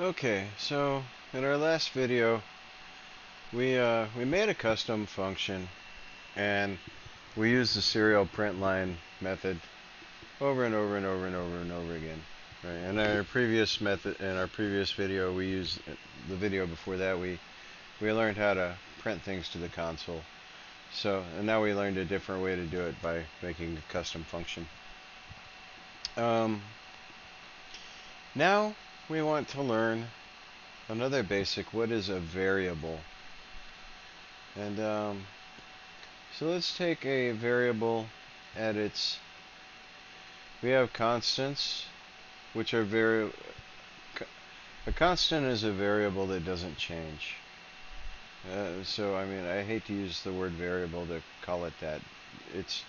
Okay, so in our last video, we made a custom function, and we used the serial print line method over and over and over and over and over again. Right? In our previous video, we used the video before that. We learned how to print things to the console. So, and now we learned a different way to do it by making a custom function. Now we want to learn another basic. What is a variable? And so let's take a variable at its. We have constants, which are a constant is a variable that doesn't change. So I mean, I hate to use the word variable to call it that. It's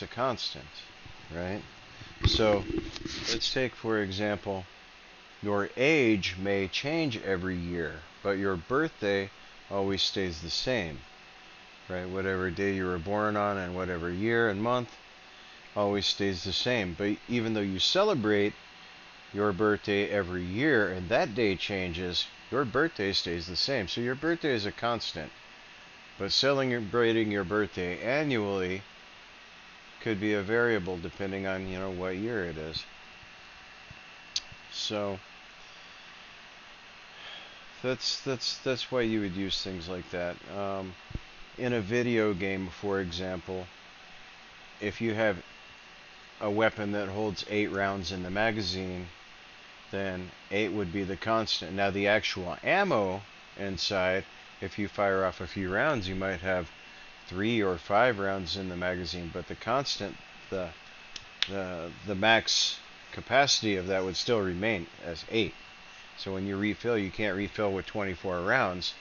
a constant, right? So let's take, for example, your age may change every year, but your birthday always stays the same, right? Whatever day you were born on and whatever year and month always stays the same. But even though you celebrate your birthday every year and that day changes, your birthday stays the same. So your birthday is a constant. But celebrating your birthday annually could be a variable depending on, what year it is. So that's why you would use things like that. In a video game, for example, if you have a weapon that holds 8 rounds in the magazine, then 8 would be the constant. Now the actual ammo inside, if you fire off a few rounds, you might have 3 or 5 rounds in the magazine, but the constant, the max capacity of that would still remain as 8. So when you refill, you can't refill with 24 rounds.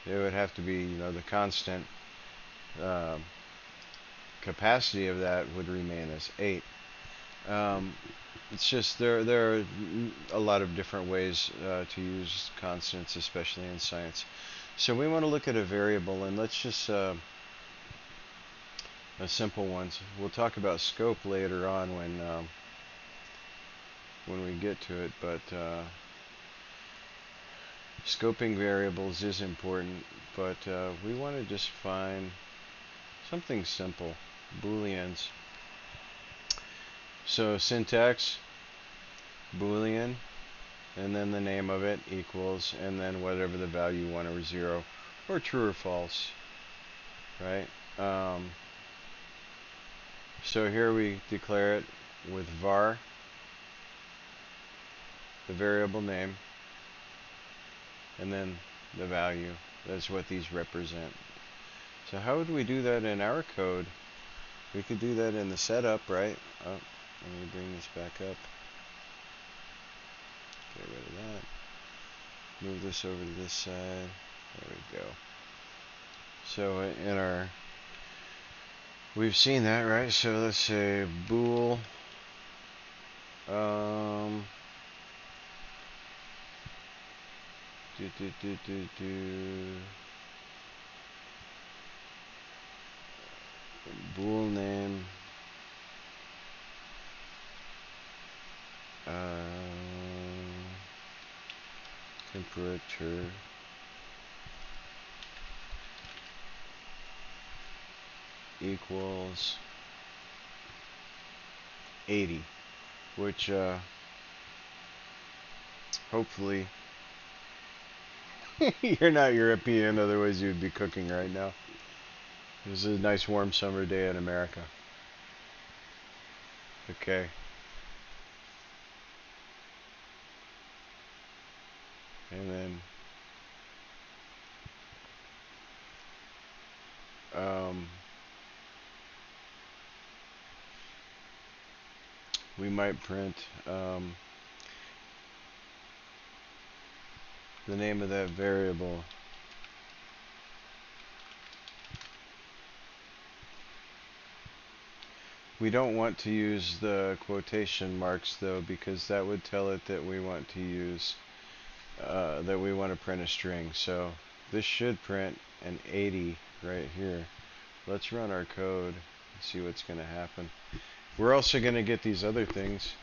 It would have to be, the constant capacity of that would remain as 8. It's just there are a lot of different ways to use constants, especially in science. So we want to look at a variable, and let's just a simple ones. We'll talk about scope later on when we get to it, but scoping variables is important, but we want to just find something simple, booleans. So syntax, boolean, and then the name of it equals, and then whatever the value, 1 or 0, or true or false, right? So here we declare it with var, the variable name, and then the value. That's what these represent. So how would we do that in our code? We could do that in the setup, right? Oh, let me bring this back up. Get rid of that. Move this over to this side. There we go. So in our, we've seen that, right? So let's say bool bool name temperature equals 80, which hopefully you're not European, otherwise you'd be cooking right now. This is a nice warm summer day in America. Okay. And then we might print the name of that variable. We don't want to use the quotation marks though, because that would tell it that we want to use that we want to print a string. So this should print an 80 right here. Let's run our code and see what's going to happen. We're also going to get these other things.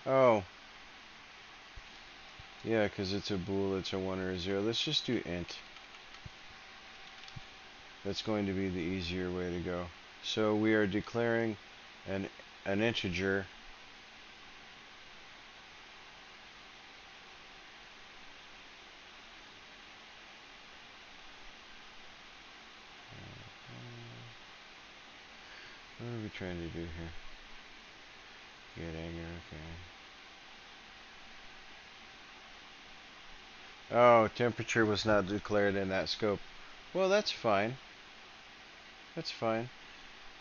Oh, yeah, because it's a bool, it's a 1 or a 0. Let's just do int. That's going to be the easier way to go. So we are declaring an integer. What are we trying to do here? Get anger, okay. Oh, temperature was not declared in that scope. Well, that's fine. That's fine.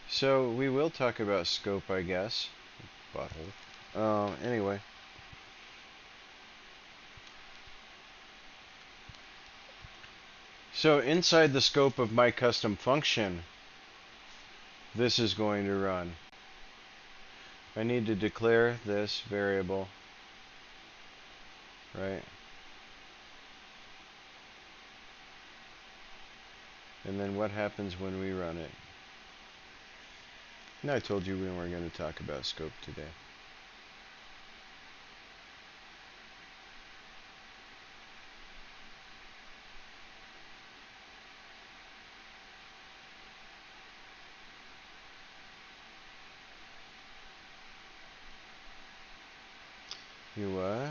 So we will talk about scope, I guess. Butthole. Anyway. So inside the scope of my custom function, this is going to run. I need to declare this variable, right? And then what happens when we run it? And I told you we weren't going to talk about scope today. You what?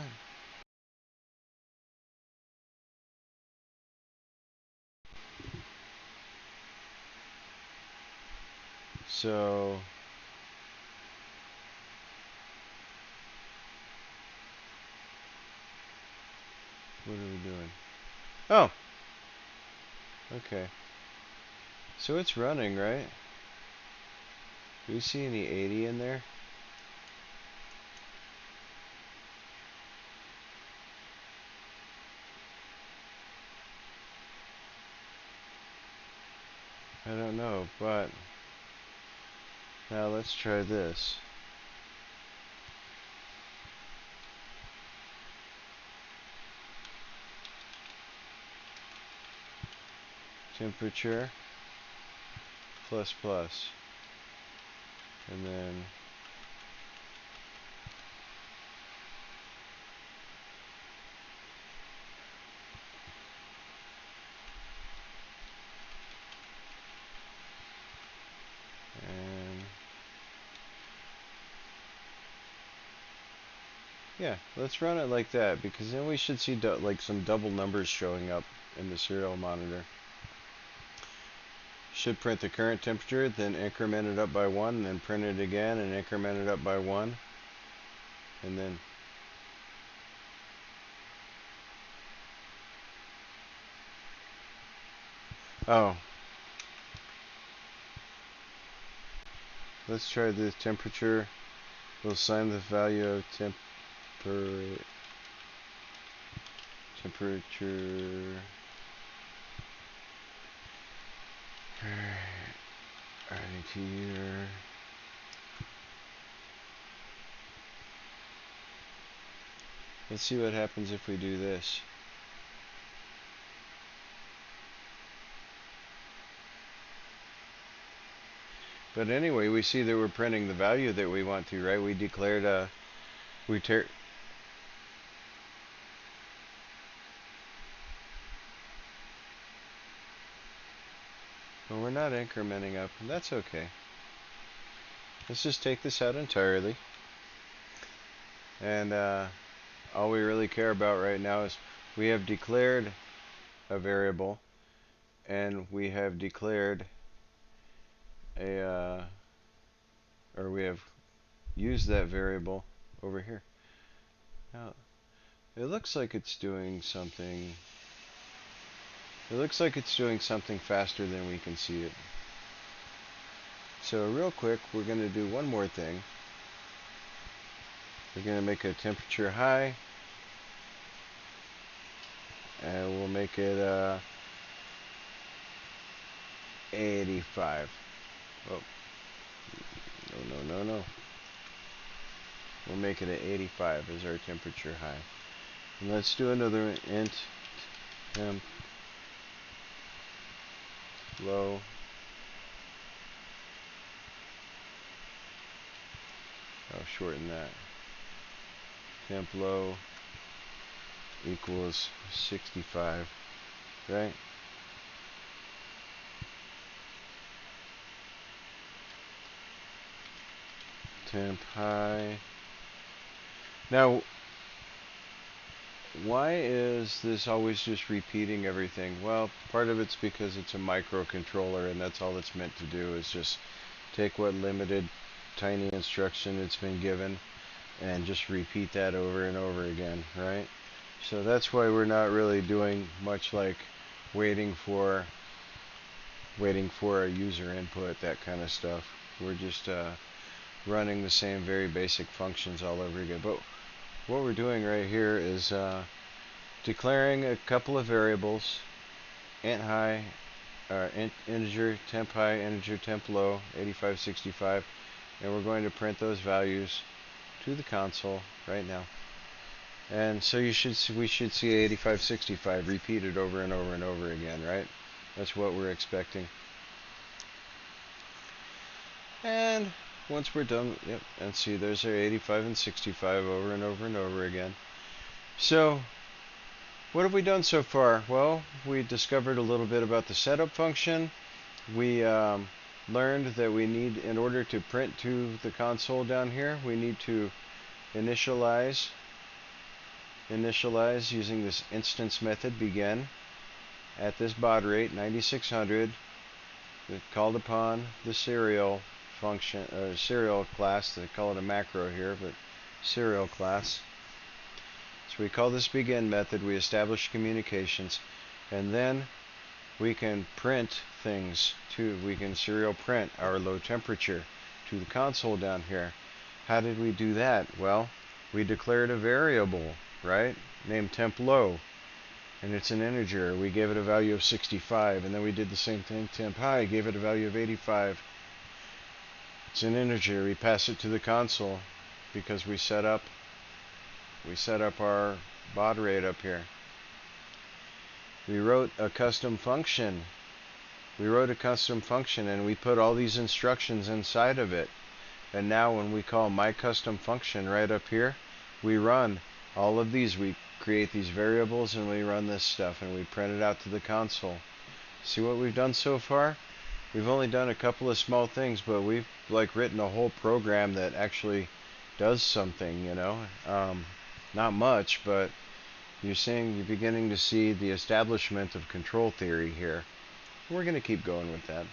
So what are we doing? Oh, okay. So it's running, right? Do you see any 80 in there? I don't know, but now let's try this. Temperature plus plus. And then and yeah, let's run it like that, because then we should see like some double numbers showing up in the serial monitor. Should print the current temperature, then increment it up by 1, and then print it again and increment it up by 1. And then oh, let's try the temperature. We'll assign the value of temperature here. Let's see what happens if we do this. But anyway, we see that we're printing the value that we want to, right? We declared we well, we're not incrementing up, and that's okay. Let's just take this out entirely. And all we really care about right now is we have declared a variable, and we have declared or we have used that variable over here. Now, it looks like it's doing something. It looks like it's doing something faster than we can see it. So real quick, we're going to do one more thing. We're going to make a temperature high, and we'll make it 85. Oh, no. We'll make it at 85 as our temperature high. And let's do another int temp low. I'll shorten that. temp low equals 65, right? Temp high. Now, why is this always just repeating everything? Well, part of it's because it's a microcontroller, and that's all it's meant to do is just take what limited tiny instruction it's been given and just repeat that over and over again, right? So that's why we're not really doing much like waiting for a user input, that kind of stuff. We're just running the same very basic functions all over again. But what we're doing right here is declaring a couple of variables, int high, integer temp high, integer temp low, 85, 65, and we're going to print those values to the console right now. And so we should see 85, 65 repeated over and over and over again, right? That's what we're expecting. And once we're done, yep, and see there's our 85 and 65 over and over and over again. So what have we done so far? Well, we discovered a little bit about the setup function. We learned that we need, in order to print to the console down here, we need to initialize using this instance method begin at this baud rate 9600. We called upon the serial function, or serial class. They call it a macro here, but serial class. So we call this begin method. We establish communications, and then we can print things too. We can serial print our low temperature to the console down here. How did we do that? Well, we declared a variable, right, named temp low, and it's an integer. We gave it a value of 65, and then we did the same thing, temp high, gave it a value of 85. It's an integer. We pass it to the console because we set up our baud rate up here. We wrote a custom function. And we put all these instructions inside of it. And now when we call my custom function right up here, we run all of these. We create these variables and we run this stuff and we print it out to the console. See what we've done so far? We've only done a couple of small things, but we've written a whole program that actually does something, you know. Not much, but you're beginning to see the establishment of control theory here. We're going to keep going with that.